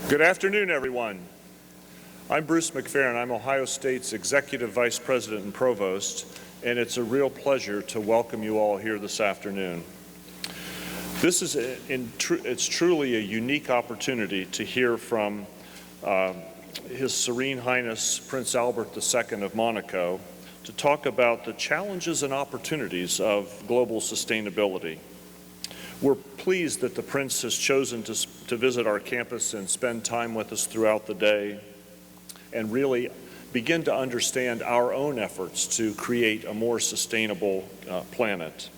Good afternoon, everyone. I'm Bruce McPheron. I'm Ohio State's Executive Vice President and Provost, and it's a real pleasure to welcome you all here this afternoon. This is it's truly a unique opportunity to hear from His Serene Highness Prince Albert II of Monaco to talk about the challenges and opportunities of global sustainability. We're pleased that the Prince has chosen to visit our campus and spend time with us throughout the day and really begin to understand our own efforts to create a more sustainable planet.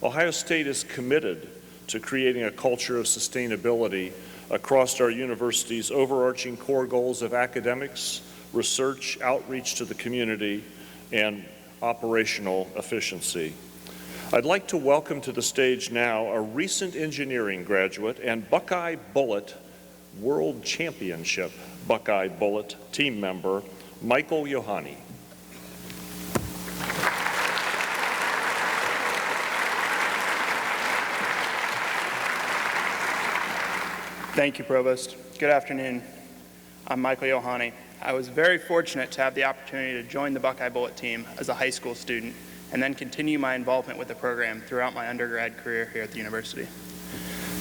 Ohio State is committed to creating a culture of sustainability across our university's overarching core goals of academics, research, outreach to the community, and operational efficiency. I'd like to welcome to the stage now a recent engineering graduate and Buckeye Bullet World Championship Buckeye Bullet team member, Michael Yohani. Thank you, Provost. Good afternoon. I'm Michael Yohani. I was very fortunate to have the opportunity to join the Buckeye Bullet team as a high school student and then continue my involvement with the program throughout my undergrad career here at the university.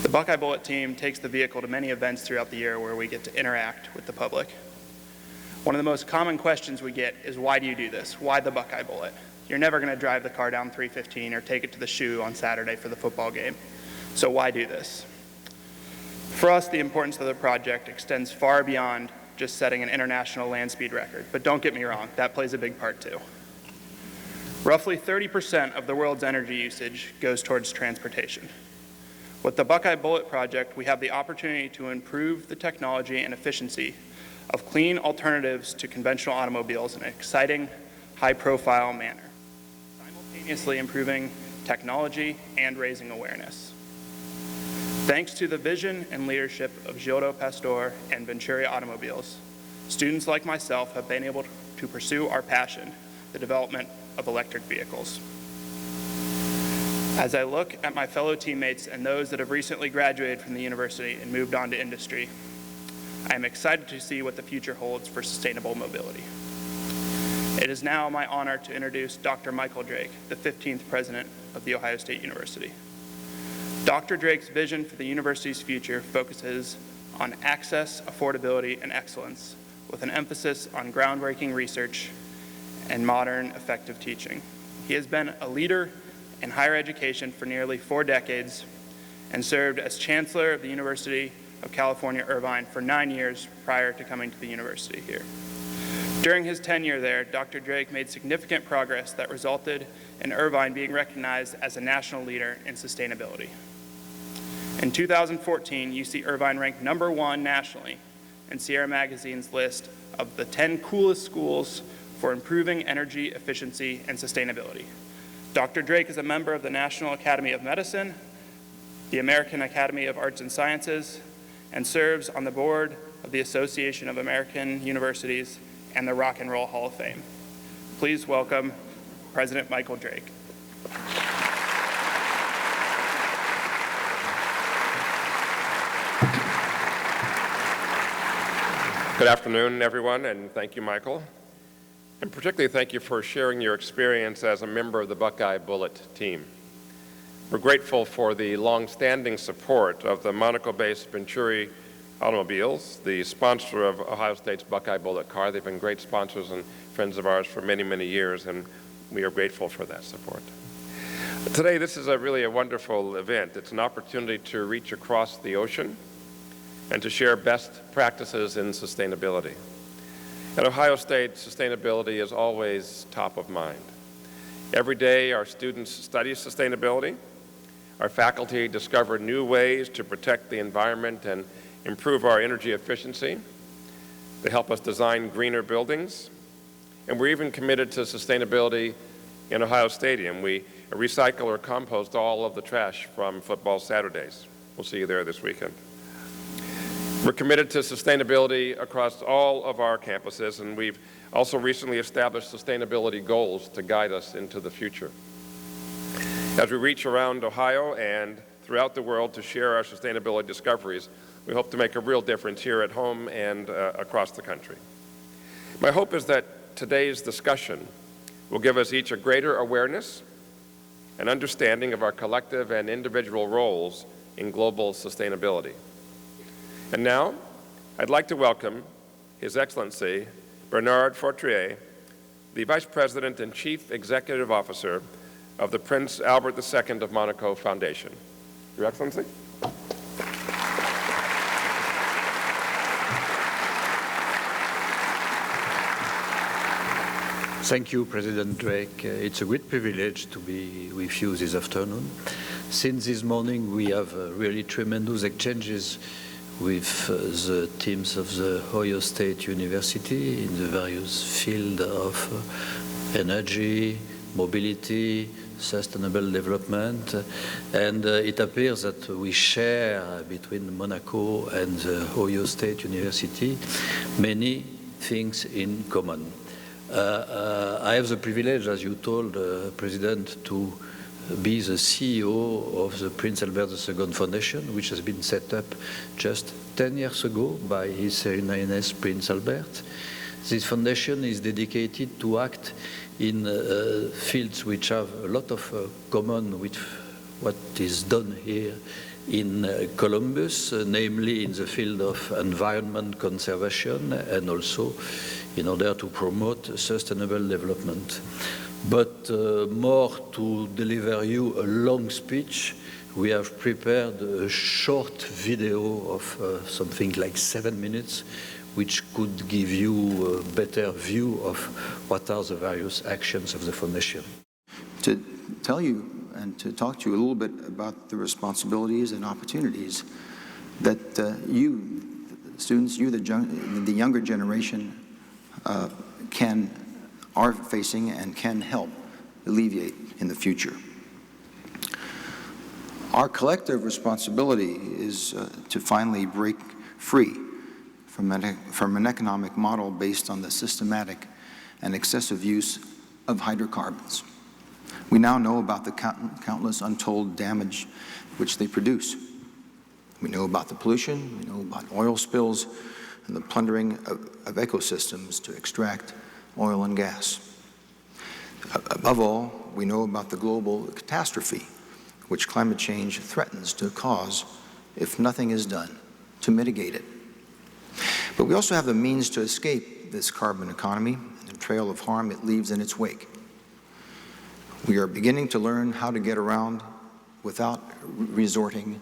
The Buckeye Bullet team takes the vehicle to many events throughout the year where we get to interact with the public. One of the most common questions we get is, why do you do this? Why the Buckeye Bullet? You're never going to drive the car down 315 or take it to the shoe on Saturday for the football game. So why do this? For us, the importance of the project extends far beyond just setting an international land speed record. But don't get me wrong, that plays a big part too. Roughly 30% of the world's energy usage goes towards transportation. With the Buckeye Bullet project, we have the opportunity to improve the technology and efficiency of clean alternatives to conventional automobiles in an exciting, high-profile manner, simultaneously improving technology and raising awareness. Thanks to the vision and leadership of Gildo Pastor and Venturi Automobiles, students like myself have been able to pursue our passion, the development of electric vehicles. As I look at my fellow teammates and those that have recently graduated from the university and moved on to industry, I am excited to see what the future holds for sustainable mobility. It is now my honor to introduce Dr. Michael Drake, the 15th president of The Ohio State University. Dr. Drake's vision for the university's future focuses on access, affordability, and excellence, with an emphasis on groundbreaking research and modern, effective teaching. He has been a leader in higher education for nearly 4 decades and served as Chancellor of the University of California, Irvine for 9 years prior to coming to the university here. During his tenure there, Dr. Drake made significant progress that resulted in Irvine being recognized as a national leader in sustainability. In 2014, UC Irvine ranked #1 nationally in Sierra Magazine's list of the 10 coolest schools for improving energy efficiency and sustainability. Dr. Drake is a member of the National Academy of Medicine, the American Academy of Arts and Sciences, and serves on the board of the Association of American Universities and the Rock and Roll Hall of Fame. Please welcome President Michael Drake. Good afternoon, everyone, and thank you, Michael. And particularly thank you for sharing your experience as a member of the Buckeye Bullet team. We're grateful for the long-standing support of the Monaco-based Venturi Automobiles, the sponsor of Ohio State's Buckeye Bullet car. They've been great sponsors and friends of ours for many, many years, and we are grateful for that support. Today, this is really a wonderful event. It's an opportunity to reach across the ocean and to share best practices in sustainability. At Ohio State, sustainability is always top of mind. Every day, our students study sustainability. Our faculty discover new ways to protect the environment and improve our energy efficiency. They help us design greener buildings. And we're even committed to sustainability in Ohio Stadium. We recycle or compost all of the trash from football Saturdays. We'll see you there this weekend. We're committed to sustainability across all of our campuses, and we've also recently established sustainability goals to guide us into the future. As we reach around Ohio and throughout the world to share our sustainability discoveries, we hope to make a real difference here at home and across the country. My hope is that today's discussion will give us each a greater awareness and understanding of our collective and individual roles in global sustainability. And now, I'd like to welcome His Excellency Bernard Fortrier, the Vice President and Chief Executive Officer of the Prince Albert II of Monaco Foundation. Your Excellency. Thank you, President Drake. It's a great privilege to be with you this afternoon. Since this morning, we have really tremendous exchanges with the teams of the Ohio State University in the various fields of energy, mobility, sustainable development, and it appears that we share between Monaco and the Ohio State University many things in common. I have the privilege, as you told, President, to be the CEO of the Prince Albert II Foundation, which has been set up just 10 years ago by His Serene Highness Prince Albert. This foundation is dedicated to act in fields which have a lot of common with what is done here in Columbus, namely in the field of environment conservation and also in order to promote sustainable development. But more to deliver you a long speech, we have prepared a short video of something like 7 minutes, which could give you a better view of what are the various actions of the Foundation. To tell you and to talk to you a little bit about the responsibilities and opportunities that you, students, you, the younger generation, are facing and can help alleviate in the future. Our collective responsibility is to finally break free from an economic model based on the systematic and excessive use of hydrocarbons. We now know about the countless untold damage which they produce. We know about the pollution, we know about oil spills, and the plundering of ecosystems to extract oil and gas. Above all, we know about the global catastrophe which climate change threatens to cause if nothing is done to mitigate it. But we also have the means to escape this carbon economy and the trail of harm it leaves in its wake. We are beginning to learn how to get around without resorting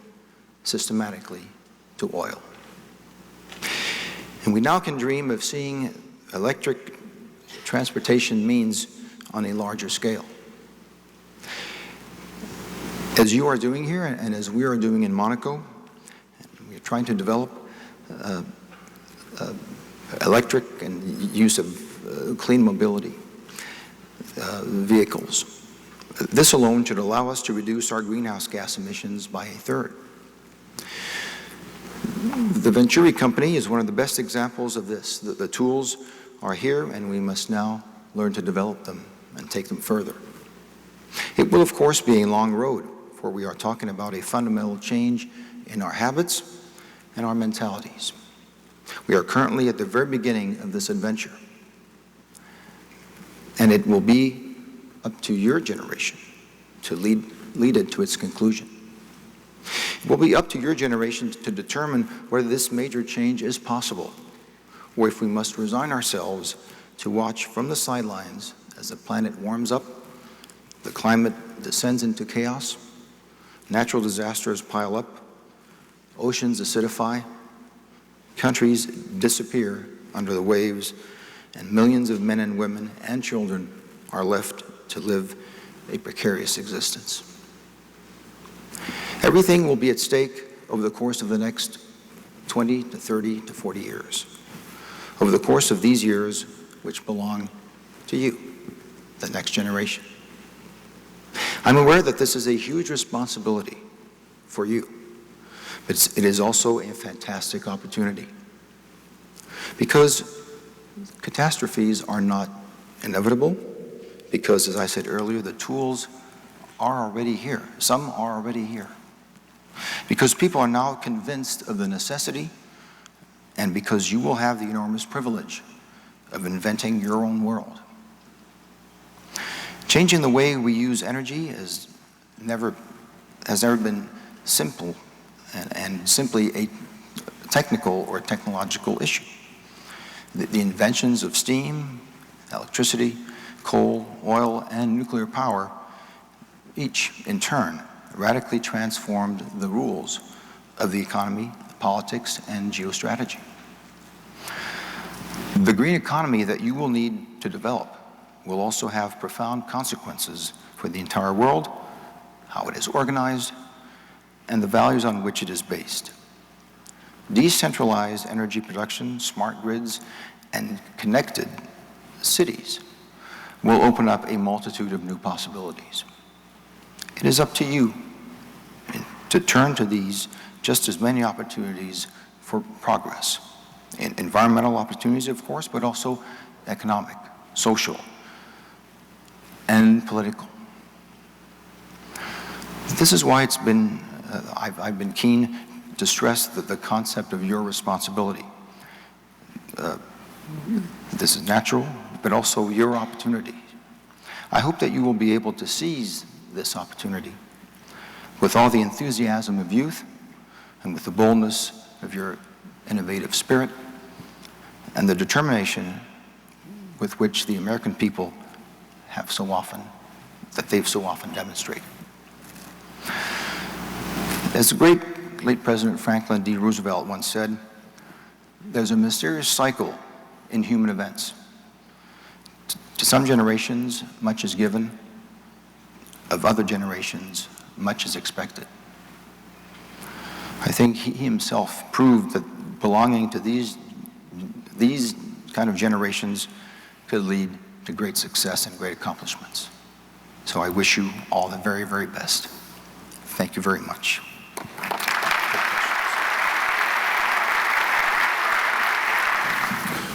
systematically to oil. And we now can dream of seeing electric transportation means on a larger scale. As you are doing here, and as we are doing in Monaco, we are trying to develop electric and use of clean mobility vehicles. This alone should allow us to reduce our greenhouse gas emissions by 1/3. The Venturi Company is one of the best examples of this. The tools are here, and we must now learn to develop them and take them further. It will, of course, be a long road, for we are talking about a fundamental change in our habits and our mentalities. We are currently at the very beginning of this adventure, and it will be up to your generation to lead it to its conclusion. It will be up to your generation to determine whether this major change is possible, or if we must resign ourselves to watch from the sidelines as the planet warms up, the climate descends into chaos, natural disasters pile up, oceans acidify, countries disappear under the waves, and millions of men and women and children are left to live a precarious existence. Everything will be at stake over the course of the next 20 to 30 to 40 years. Over the course of these years, which belong to you, the next generation. I'm aware that this is a huge responsibility for you, but it is also a fantastic opportunity. Because catastrophes are not inevitable, because, as I said earlier, the tools are already here. Some are already here. because people are now convinced of the necessity, and because you will have the enormous privilege of inventing your own world. Changing the way we use energy has never been simple and simply a technical or technological issue. The inventions of steam, electricity, coal, oil, and nuclear power, each in turn radically transformed the rules of the economy, politics, and geostrategy. The green economy that you will need to develop will also have profound consequences for the entire world, how it is organized, and the values on which it is based. Decentralized energy production, smart grids, and connected cities will open up a multitude of new possibilities. It is up to you to turn to these just as many opportunities for progress. Environmental opportunities, of course, but also economic, social, and political. This is why I've been keen to stress the concept of your responsibility. This is natural, but also your opportunity. I hope that you will be able to seize this opportunity with all the enthusiasm of youth and with the boldness of your innovative spirit and the determination with which the American people they've so often demonstrated. As the great late President Franklin D. Roosevelt once said, there's a mysterious cycle in human events. To some generations, much is given. Of other generations, much is expected. I think he himself proved that belonging to these kind of generations could lead to great success and great accomplishments. So I wish you all the very, very best. Thank you very much.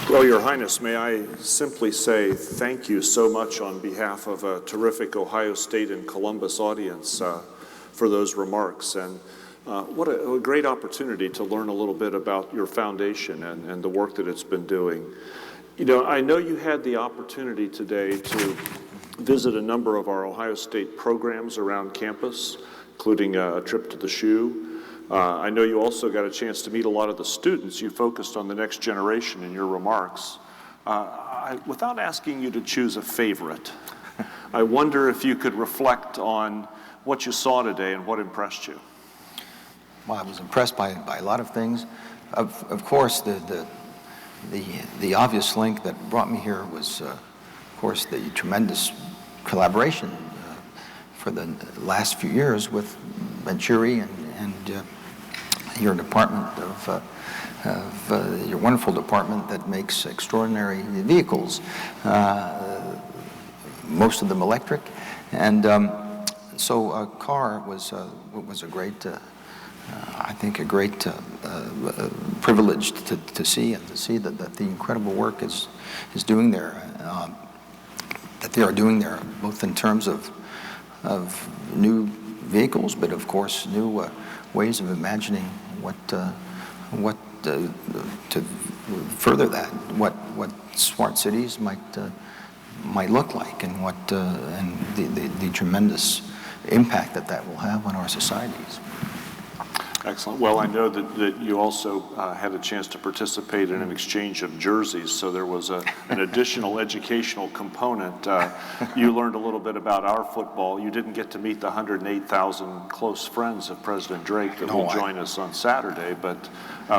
Well, Your Highness, may I simply say thank you so much on behalf of a terrific Ohio State and Columbus audience for those remarks. And what a great opportunity to learn a little bit about your foundation and the work that it's been doing. You know, I know you had the opportunity today to visit a number of our Ohio State programs around campus, including a trip to the SHU. I know you also got a chance to meet a lot of the students. You focused on the next generation in your remarks. Without asking you to choose a favorite, I wonder if you could reflect on what you saw today and what impressed you. Well, I was impressed by a lot of things. Of course, the obvious link that brought me here was, of course, the tremendous collaboration for the last few years with Venturi and your department your wonderful department that makes extraordinary vehicles, most of them electric, and so CAR was a great, I think, a great privilege to see and to see that the incredible work is doing there, that they are doing there, both in terms of new vehicles, but of course new ways of imagining what to further that, what smart cities might look like, and what and the tremendous impact that will have on our societies. Excellent. Well, I know that you also had a chance to participate in an exchange of jerseys, so there was an additional educational component. You learned a little bit about our football. You didn't get to meet the 108,000 close friends of President Drake that will join us on Saturday, but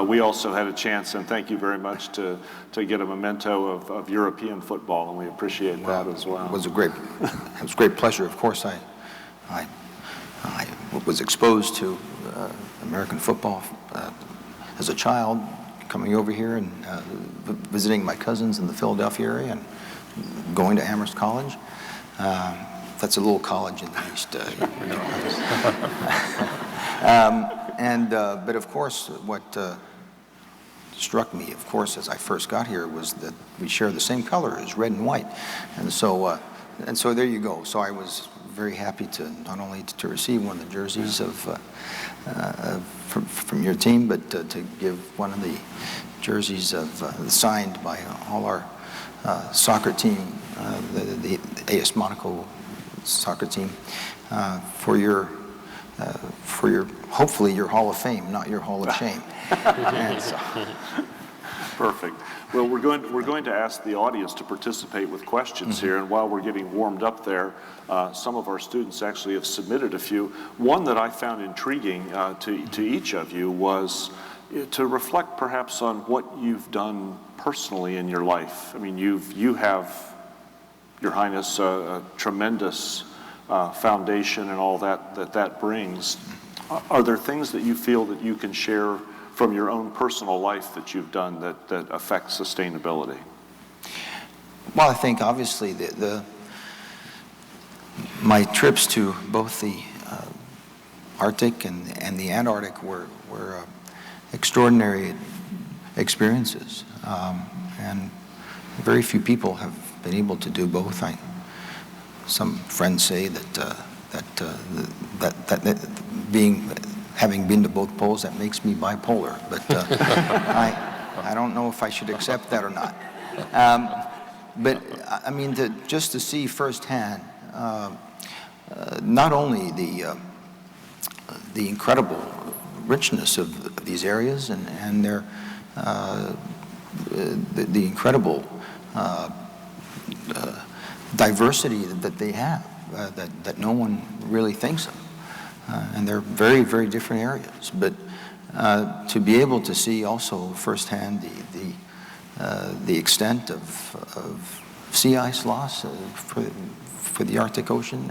we also had a chance, and thank you very much, to get a memento of European football, and we appreciate that as well. It was a great pleasure. Of course, I was exposed to American football as a child, coming over here and visiting my cousins in the Philadelphia area and going to Amherst College. That's a little college in the East. But of course, what struck me, of course, as I first got here was that we share the same color as red and white. And so there you go. So I was very happy to not only to receive one of the jerseys from your team, but to give one of the jerseys signed by all our soccer team, the AS Monaco soccer team, for your hopefully your Hall of Fame, not your Hall of Shame. And so, Perfect. Well, we're going to ask the audience to participate with questions here, and while we're getting warmed up there, some of our students actually have submitted a few. One that I found intriguing to each of you was to reflect perhaps on what you've done personally in your life. I mean, you have, Your Highness, a tremendous foundation and all that brings. Are there things that you feel that you can share from your own personal life that you've done that affect sustainability? well, I think obviously my trips to both the Arctic and the Antarctic were extraordinary experiences, and very few people have been able to do both. Some friends say that having been to both poles, that makes me bipolar, but I don't know if I should accept that or not. But I mean, just to see firsthand not only the incredible richness of these areas and their the incredible diversity that they have, that no one really thinks of. And they're very, very different areas. But to be able to see also firsthand the extent of sea ice loss for the Arctic Ocean,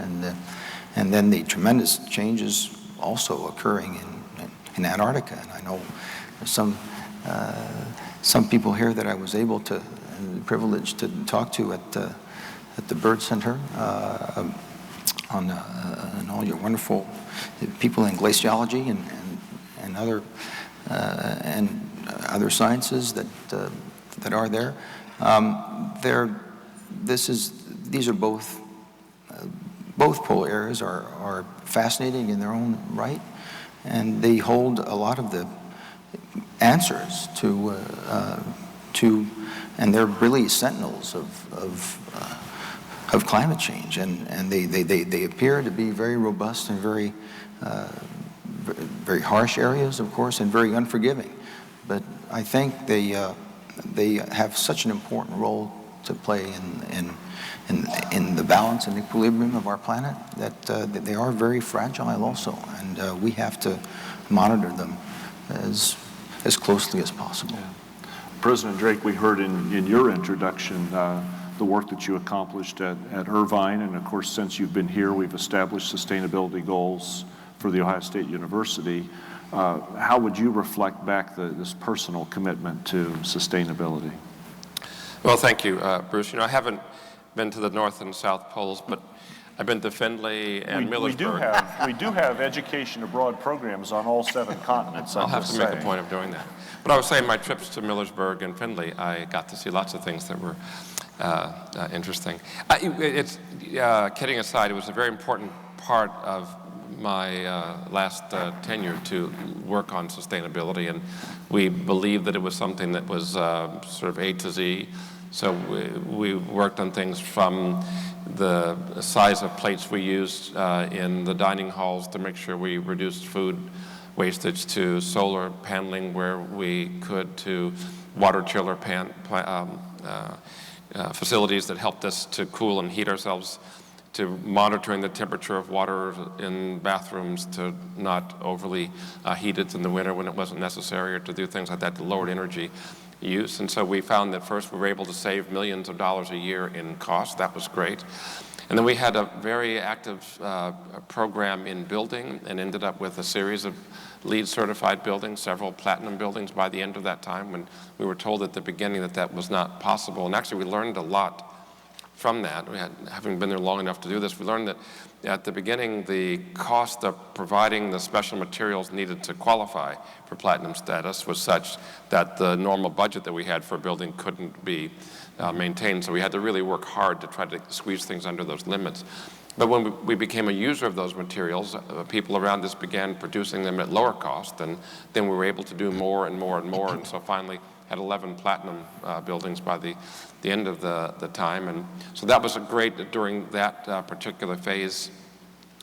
and then the tremendous changes also occurring in Antarctica. And I know there's some people here that I was able to, privileged to talk to at the Bird Center on all your wonderful people in glaciology and other sciences that are there. These are both polar areas are fascinating in their own right, and they hold a lot of the answers to and they're really sentinels of climate change, and they appear to be very robust and very harsh areas, of course, and very unforgiving. But I think they have such an important role to play in the balance and equilibrium of our planet that they are very fragile also, and we have to monitor them as closely as possible. Yeah. President Drake, we heard in your introduction the work that you accomplished at Irvine, and of course since you've been here we've established sustainability goals for the Ohio State University. How would you reflect back this personal commitment to sustainability? Well, thank you, Bruce. I haven't been to the North and South Poles, but I've been to Findlay and Millersburg. We do have education abroad programs on all 7 continents. I'll have to make a point of doing that. But I was saying my trips to Millersburg and Findlay, I got to see lots of things that were interesting. Kidding aside, it was a very important part of my last tenure to work on sustainability, and we believed that it was something that was sort of A to Z. So we worked on things from the size of plates we used in the dining halls to make sure we reduced food wastage, to solar paneling where we could, to water chiller facilities that helped us to cool and heat ourselves, to monitoring the temperature of water in bathrooms to not overly heat it in the winter when it wasn't necessary, or to do things like that to lower energy use. And so we found that first we were able to save millions of dollars a year in cost. That was great. And then we had a very active program in building, and ended up with a series of LEED certified buildings, several platinum buildings by the end of that time, when we were told at the beginning that that was not possible. And actually we learned a lot from that. Having been there long enough to do this, we learned that at the beginning the cost of providing the special materials needed to qualify for platinum status was such that the normal budget that we had for a building couldn't be maintained. So we had to really work hard to try to squeeze things under those limits. But when we became a user of those materials, people around us began producing them at lower cost, and then we were able to do more and more and more, and so finally had 11 platinum buildings by the end of the time. And so that was great during that particular phase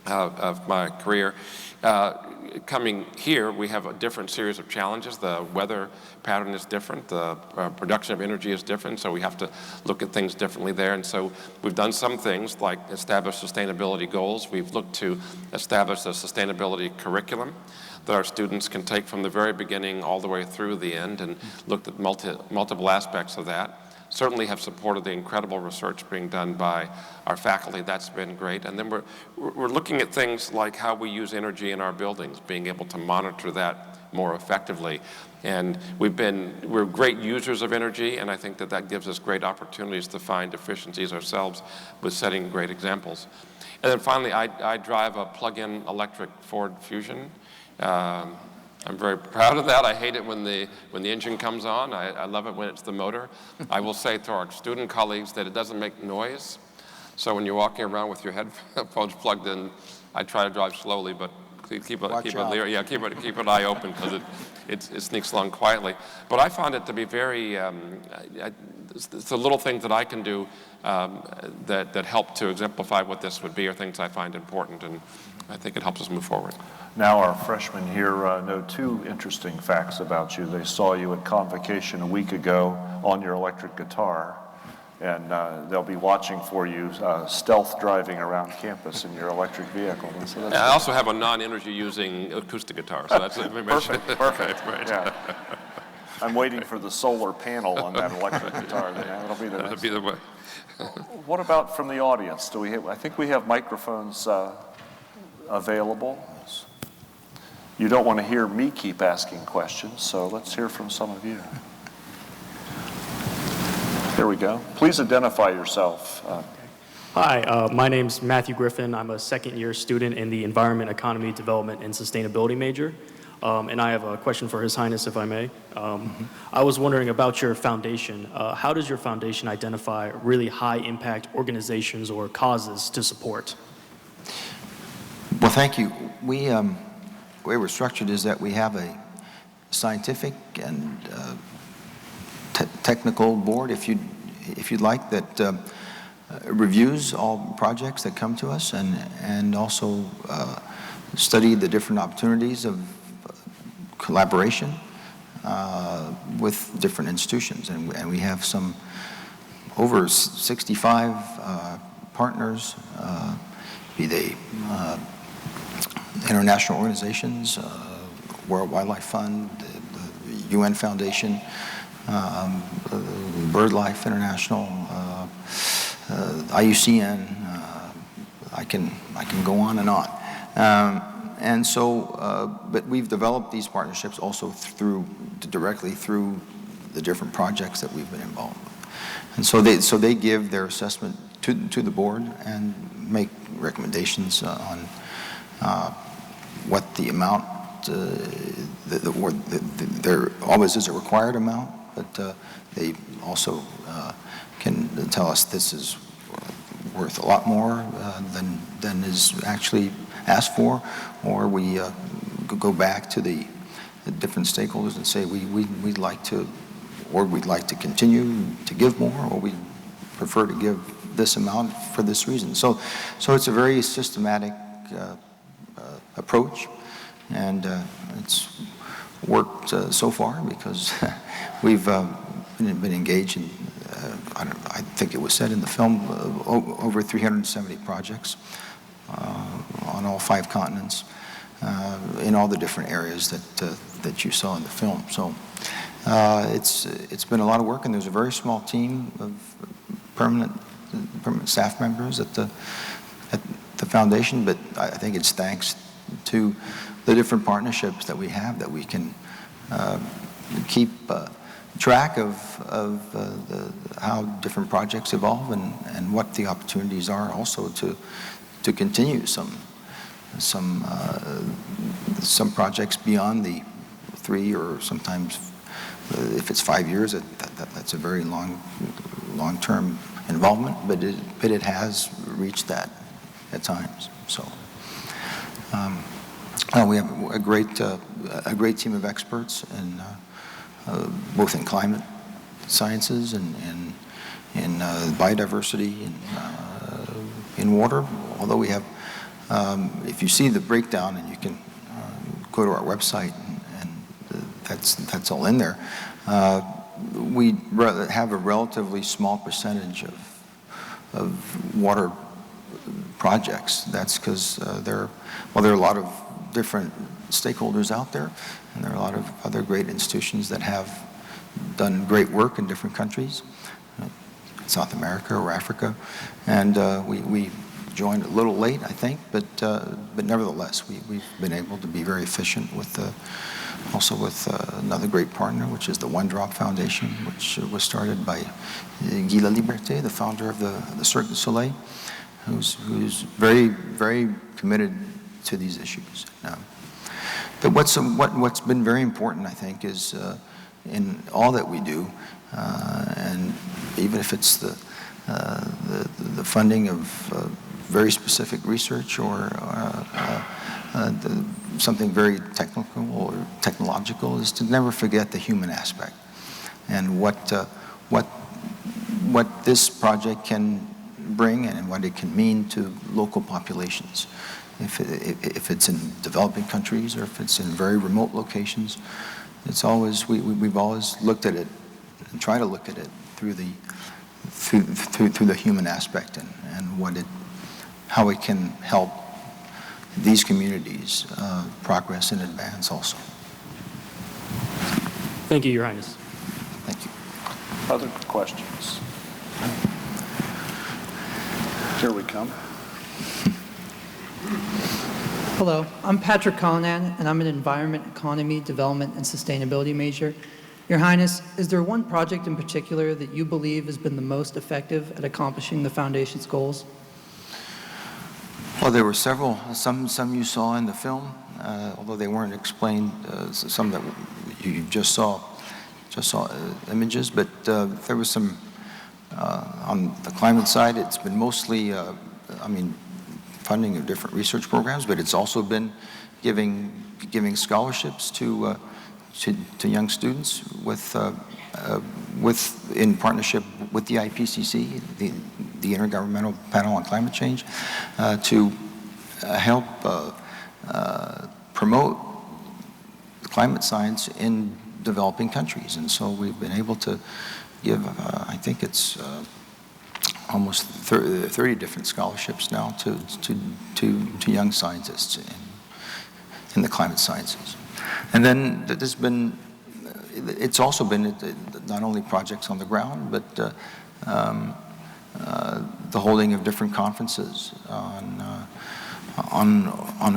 of my career. Coming here, we have a different series of challenges. The weather pattern is different. The production of energy is different, so we have to look at things differently there. And so we've done some things like establish sustainability goals. We've looked to establish a sustainability curriculum that our students can take from the very beginning all the way through the end, and looked at multiple aspects of that. Certainly have supported the incredible research being done by our faculty. That's been great. And then we're looking at things like how we use energy in our buildings, being able to monitor that more effectively. And we're great users of energy, and I think that gives us great opportunities to find efficiencies ourselves with setting great examples. And then finally, I drive a plug-in electric Ford Fusion. I'm very proud of that. I hate it when the engine comes on. I love it when it's the motor. I will say to our student colleagues that it doesn't make noise. So when you're walking around with your headphones plugged in, I try to drive slowly, but keep an eye open, because it sneaks along quietly. But I found it to be very, it's the little things that I can do that help to exemplify what this would be, are things I find important, and I think it helps us move forward. Now our freshmen here know two interesting facts about you. They saw you at convocation a week ago on your electric guitar, and they'll be watching for you stealth driving around campus in your electric vehicle. And so I also have a non-energy using acoustic guitar, so that's perfect. Right. Yeah. I'm waiting for the solar panel on that electric guitar. That'll be the next. That'll be the way. What about from the audience? I think we have microphones available. You don't want to hear me keep asking questions, so let's hear from some of you. There we go. Please identify yourself. Hi, my name's Matthew Griffin. I'm a second-year student in the Environment, Economy, Development, and Sustainability major. And I have a question for His Highness, if I may. I was wondering about your foundation. How does your foundation identify really high-impact organizations or causes to support? Well, thank you. The way we're structured is that we have a scientific and technical board, if you'd like, that reviews all projects that come to us, and also study the different opportunities of collaboration with different institutions. And we have over 65 partners, be they international organizations, World Wildlife Fund, the UN Foundation, BirdLife International, IUCN. I can go on and on. And so, but we've developed these partnerships also directly through the different projects that we've been involved with. And so they give their assessment to the board and make recommendations on what the amount, there always is a required amount, but they also can tell us this is worth a lot more than is actually asked for, or we go back to the different stakeholders and say we'd like to, or we'd like to continue to give more, or we prefer to give this amount for this reason. So it's a very systematic approach, and it's worked so far because we've been engaged in, I think it was said in the film, over 370 projects on all 5 continents, in all the different areas that you saw in the film. So it's been a lot of work, and there's a very small team of permanent staff members at the foundation, but I think it's thanks to the different partnerships that we have that we can keep track of how different projects evolve and what the opportunities are also to continue some projects beyond the 3, or sometimes if it's 5 years, that's a very long-term involvement, but it has reached that at times. So we have a great team of experts, in, both in climate sciences and in biodiversity and in water. Although we have, if you see the breakdown, and you can go to our website, and that's all in there. We have a relatively small percentage of water projects. That's because there are a lot of different stakeholders out there, and there are a lot of other great institutions that have done great work in different countries, South America or Africa, and we joined a little late, I think, but nevertheless, we've been able to be very efficient with also with another great partner, which is the One Drop Foundation, which was started by Guy Laliberté, the founder of the Cirque du Soleil, who's very, very committed to these issues. But what's been very important, I think, is in all that we do, and even if it's the funding of very specific research or something very technical or technological, is to never forget the human aspect and what this project can bring and what it can mean to local populations. If it's in developing countries or if it's in very remote locations, it's always we've always looked at it and try to look at it through the human aspect and how it can help these communities progress and advance also. Thank you, Your Highness. Thank you. Other questions? Here we come. Hello, I'm Patrick Callanan, and I'm an Environment, Economy, Development, and Sustainability major. Your Highness, is there one project in particular that you believe has been the most effective at accomplishing the Foundation's goals? Well, there were several. Some you saw in the film, although they weren't explained. Some that you just saw images. But there was some on the climate side. It's been mostly, funding of different research programs, but it's also been giving scholarships to young students in partnership with the IPCC, the Intergovernmental Panel on Climate Change, to help promote climate science in developing countries. And so we've been able to give, I think it's almost 30 different scholarships now to young scientists in the climate sciences. And then it's also been not only projects on the ground, but the holding of different conferences on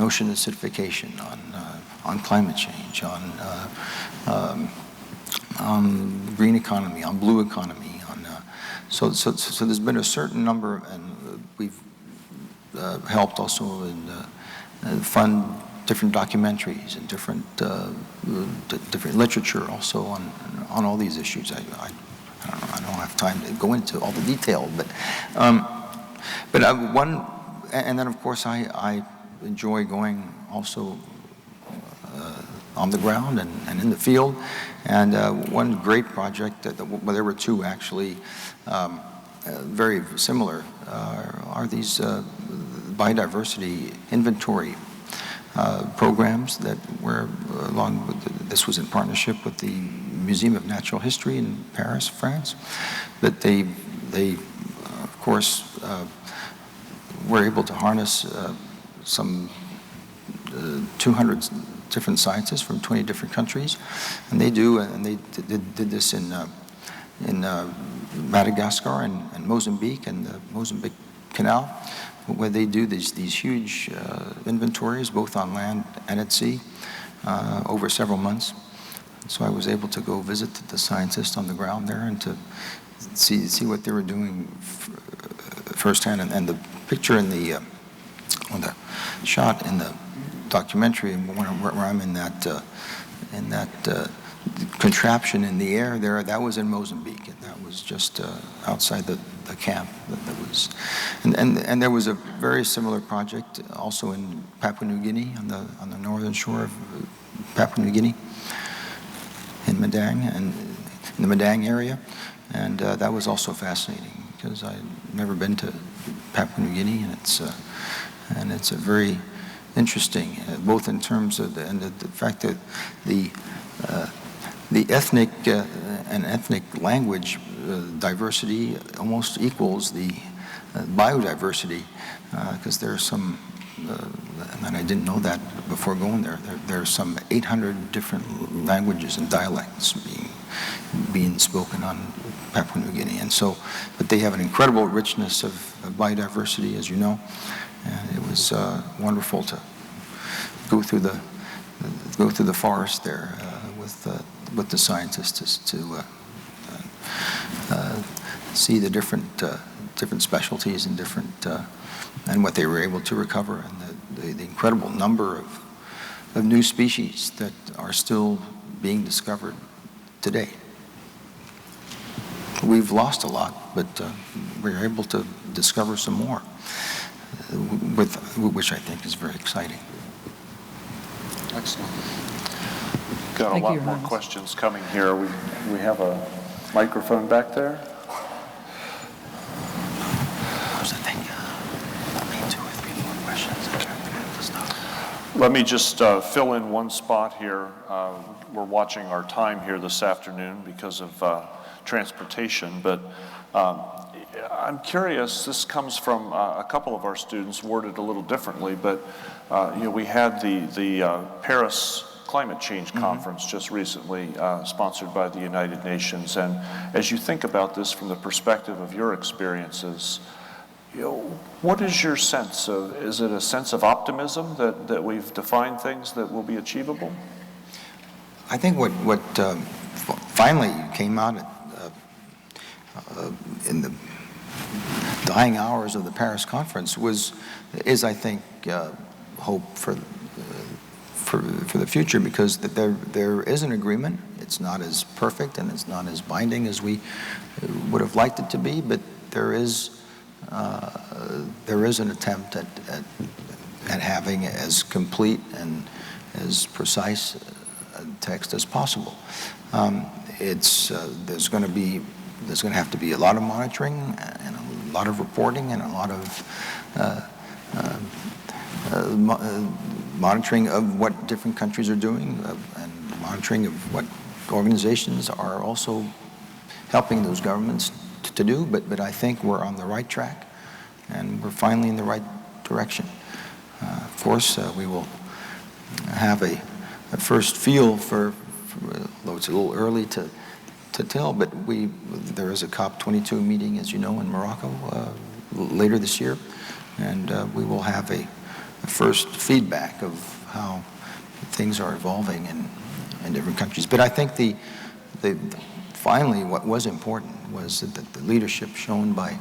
ocean acidification, on climate change, on green economy, on blue economy. So there's been a certain number, and we've helped also fund different documentaries and different literature also on all these issues. I don't have time to go into all the detail, but one, and then of course I enjoy going also on the ground and in the field. And one great project, well, there were two actually, very similar, are these biodiversity inventory programs that were along with this was in partnership with the Museum of Natural History in Paris, France. But they of course were able to harness some 200 different scientists from 20 different countries, and they did this in Madagascar and Mozambique and the Mozambique Canal, where they do these huge inventories, both on land and at sea, over several months. So I was able to go visit the scientists on the ground there and to see what they were doing firsthand. And the picture on the shot in the documentary, where I'm in that contraption in the air there, that was in Mozambique, and that was just outside the a camp that was, and there was a very similar project also in Papua New Guinea, on the northern shore of Papua New Guinea, in Madang, and in the Madang area, and that was also fascinating because I'd never been to Papua New Guinea, and it's a very interesting, both in terms of the fact that the ethnic and ethnic language diversity almost equals the biodiversity, because there are some, and I didn't know that before going there, there are some 800 different languages and dialects being spoken on Papua New Guinea. And so, but they have an incredible richness of biodiversity, as you know, and it was wonderful to go through the forest there with the scientists to see the different specialties and and what they were able to recover, and the incredible number of new species that are still being discovered today. We've lost a lot, but we're able to discover some more, which I think is very exciting. Excellent. Got Thank a lot you, more Hans. questions coming here. We have a microphone back there. How's the thing? Me too, with 3 more questions. Let me just fill in one spot here. We're watching our time here this afternoon because of transportation, but I'm curious, this comes from a couple of our students, worded a little differently, but we had the Paris Climate Change Conference just recently, sponsored by the United Nations, and as you think about this from the perspective of your experiences, what is your sense of, is it a sense of optimism that we've defined things that will be achievable? I think what finally came out in the dying hours of the Paris conference is I think hope for the future, because there is an agreement. It's not as perfect and it's not as binding as we would have liked it to be, but there is an attempt at having as complete and as precise a text as possible. There's going to have to be a lot of monitoring and a lot of reporting and a lot of monitoring of what different countries are doing, and monitoring of what organizations are also helping those governments to do, but I think we're on the right track, and we're finally in the right direction. Of course, we will have a first feel for, although it's a little early to tell, but there is a COP22 meeting, as you know, in Morocco later this year, and we will have a first feedback of how things are evolving in different countries. But I think finally what was important was that the leadership shown by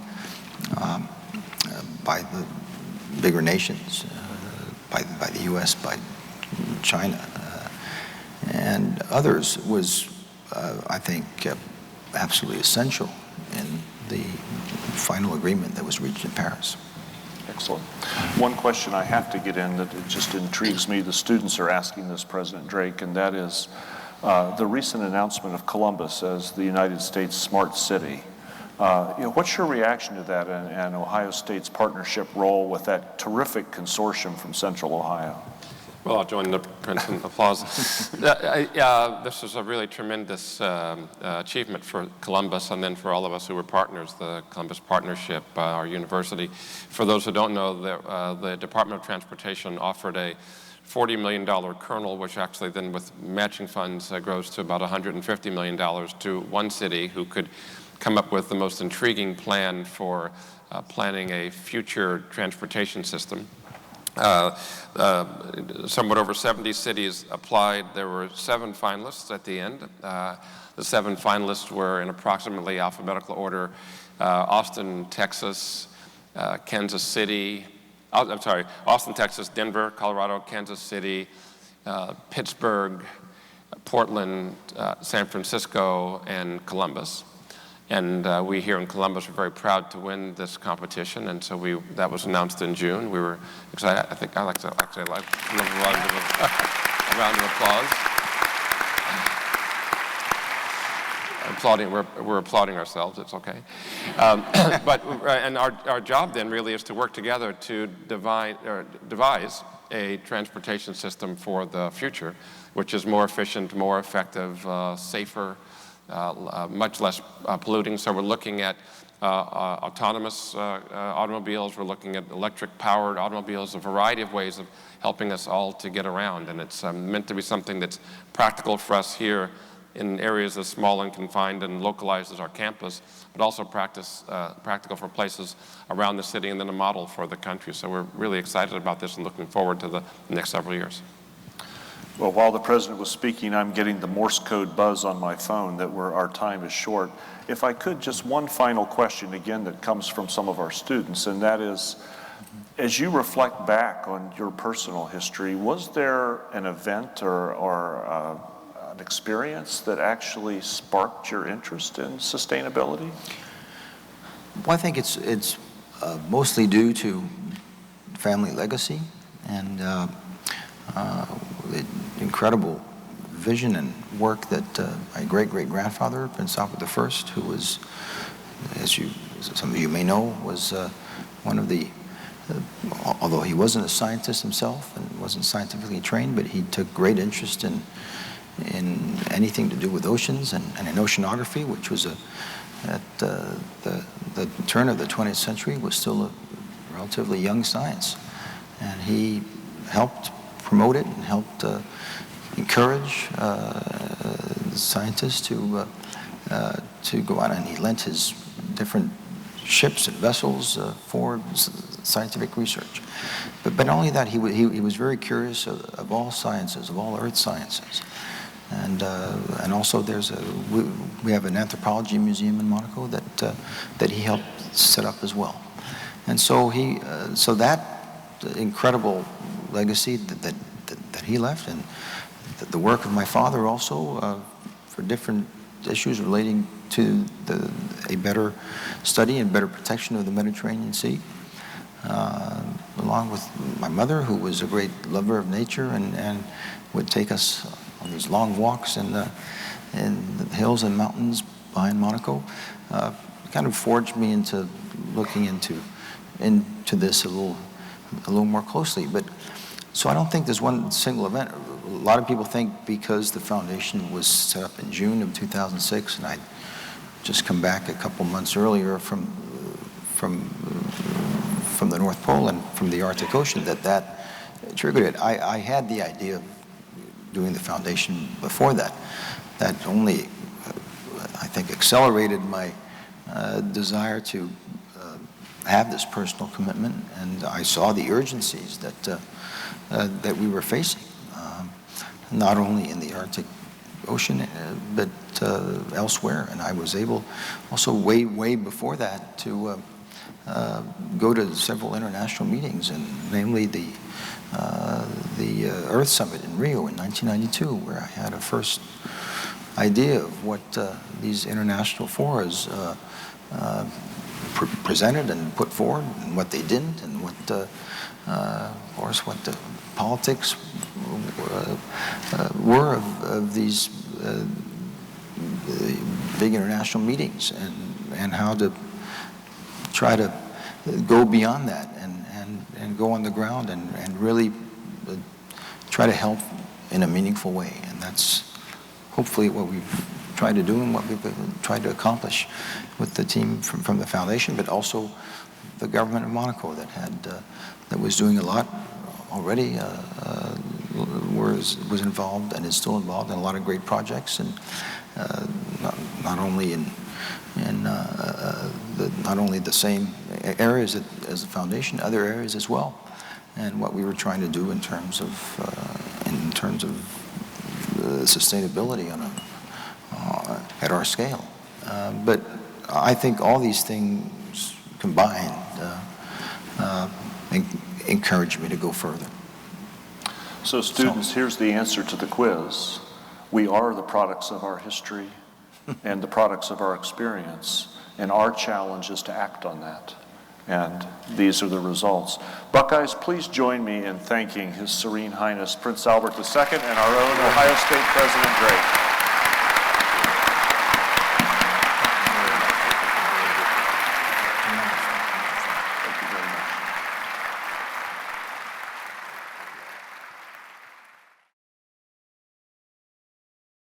the bigger nations, by the U.S., by China, and others was, I think, absolutely essential in the final agreement that was reached in Paris. Excellent. One question I have to get in that it just intrigues me. The students are asking this, President Drake, and that is the recent announcement of Columbus as the United States smart city. What's your reaction to that and Ohio State's partnership role with that terrific consortium from Central Ohio? Well, I'll join the Prince in applause. This is a really tremendous achievement for Columbus, and then for all of us who were partners, the Columbus Partnership, our university. For those who don't know, the Department of Transportation offered a $40 million kernel, which actually then with matching funds grows to about $150 million to one city who could come up with the most intriguing plan for planning a future transportation system. Somewhat over 70 cities applied. There were 7 finalists at the end. The 7 finalists were in approximately alphabetical order: Austin, Texas, Kansas City, Austin, Texas, Denver, Colorado, Kansas City, Pittsburgh, Portland, San Francisco, and Columbus. And we here in Columbus are very proud to win this competition, and so that was announced in June. We were excited. I think I like to actually like a round of applause. We're applauding ourselves. It's okay. And our job then really is to work together to devise a transportation system for the future, which is more efficient, more effective, safer, much less polluting. So we're looking at autonomous automobiles. We're looking at electric-powered automobiles, a variety of ways of helping us all to get around. And it's meant to be something that's practical for us here in areas as small and confined and localized as our campus, but also practical for places around the city and then a model for the country. So we're really excited about this and looking forward to the next several years. Well, while the President was speaking, I'm getting the Morse code buzz on my phone that our time is short. If I could, just one final question, again, that comes from some of our students, and that is, as you reflect back on your personal history, was there an event or an experience that actually sparked your interest in sustainability? Well, I think it's mostly due to family legacy and the incredible vision and work that my great-great-grandfather, Prince Albert I, who was, as some of you may know, was one of the, although he wasn't a scientist himself and wasn't scientifically trained, but he took great interest in anything to do with oceans and in oceanography, which was at the turn of the 20th century was still a relatively young science. And he helped promote it and helped encourage scientists to go out, and he lent his different ships and vessels for scientific research. But not only that, he was very curious of all sciences, of all earth sciences. And also we have an anthropology museum in Monaco that he helped set up as well. And so so that incredible legacy that he left, and the work of my father also for different issues relating to a better study and better protection of the Mediterranean Sea, along with my mother, who was a great lover of nature and would take us on these long walks in the hills and mountains behind Monaco, kind of forged me into looking into this a little more closely. But so I don't think there's one single event. A lot of people think because the foundation was set up in June of 2006, and I'd just come back a couple months earlier from the North Pole and from the Arctic Ocean, that triggered it. I had the idea of doing the foundation before that. That only, I think, accelerated my desire to have this personal commitment, and I saw the urgencies that we were facing, not only in the Arctic Ocean, but elsewhere. And I was able, also way before that, to go to several international meetings, and namely the Earth Summit in Rio in 1992, where I had a first idea of what these international forums presented and put forward, and what they didn't, and what, of course, what the politics were of these big international meetings, and how to try to go beyond that and go on the ground and really try to help in a meaningful way. And that's hopefully what we've tried to do and what we've tried to accomplish with the team from the foundation, but also the government of Monaco that was doing a lot already, was involved and is still involved in a lot of great projects, and not only not only the same areas as the foundation, other areas as well, and what we were trying to do in terms of sustainability at our scale. But I think all these things combined encourage me to go further. So students, here's the answer to the quiz. We are the products of our history, and the products of our experience. And our challenge is to act on that. And these are the results. Buckeyes, please join me in thanking His Serene Highness Prince Albert II and our own Ohio State President Drake.